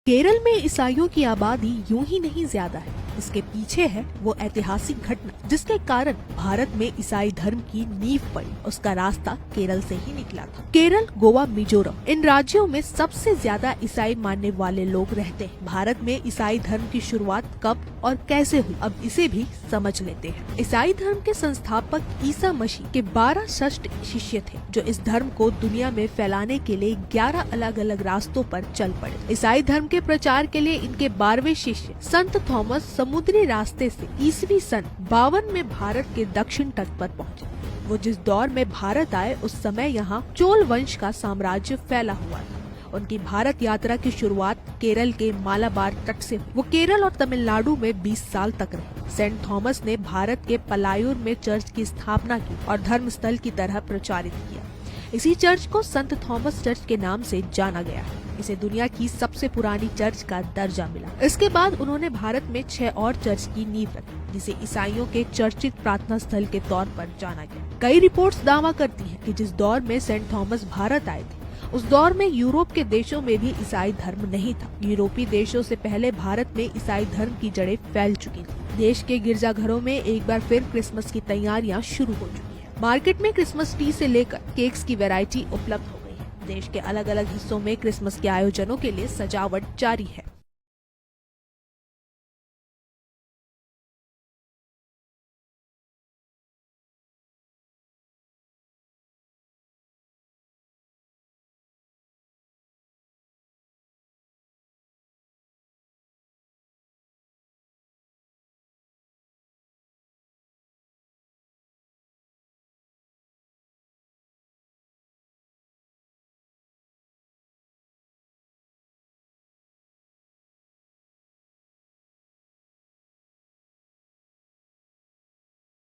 केरल में ईसाइयों की आबादी यूं ही नहीं ज्यादा है। इसके पीछे है वो ऐतिहासिक घटना जिसके कारण भारत में ईसाई धर्म की नींव पड़ी। उसका रास्ता केरल से ही निकला था। केरल, गोवा, मिजोरम, इन राज्यों में सबसे ज्यादा ईसाई मानने वाले लोग रहते हैं। भारत में ईसाई धर्म की शुरुआत कब और कैसे हुई, अब इसे भी समझ लेते हैं। ईसाई धर्म के संस्थापक ईसा मसीह के 12 श्रेष्ठ शिष्य थे, जो इस धर्म को दुनिया में फैलाने के लिए 11 अलग अलग रास्तों पर चल पड़े। ईसाई धर्म के प्रचार के लिए इनके 12वें शिष्य संत थॉमस समुद्री रास्ते से ईसवी सन 52 में भारत के दक्षिण तट पर पहुंचे। वो जिस दौर में भारत आए उस समय यहाँ चोल वंश का साम्राज्य फैला हुआ था। उनकी भारत यात्रा की शुरुआत केरल के मालाबार तट से हुई। वो केरल और तमिलनाडु में 20 साल तक रहे। सेंट थॉमस ने भारत के पलायूर में चर्च की स्थापना की और धर्म स्थल की तरह प्रचारित किया। इसी चर्च को संत थॉमस चर्च के नाम से जाना गया है। इसे दुनिया की सबसे पुरानी चर्च का दर्जा मिला। इसके बाद उन्होंने भारत में 6 और चर्च की नींव रखी, जिसे ईसाइयों के चर्चित प्रार्थना स्थल के तौर पर जाना गया। कई रिपोर्ट्स दावा करती हैं कि जिस दौर में सेंट थॉमस भारत आए थे, उस दौर में यूरोप के देशों में भी ईसाई धर्म नहीं था। यूरोपीय देशों से पहले भारत में ईसाई धर्म की जड़ें फैल चुकी थी। देश के गिरजाघरों में एक बार फिर क्रिसमस की तैयारियां शुरू हो चुकी है। मार्केट में क्रिसमस ट्री से लेकर केक्स की वैरायटी उपलब्ध हो गई है। देश के अलग अलग हिस्सों में क्रिसमस के आयोजनों के लिए सजावट जारी है।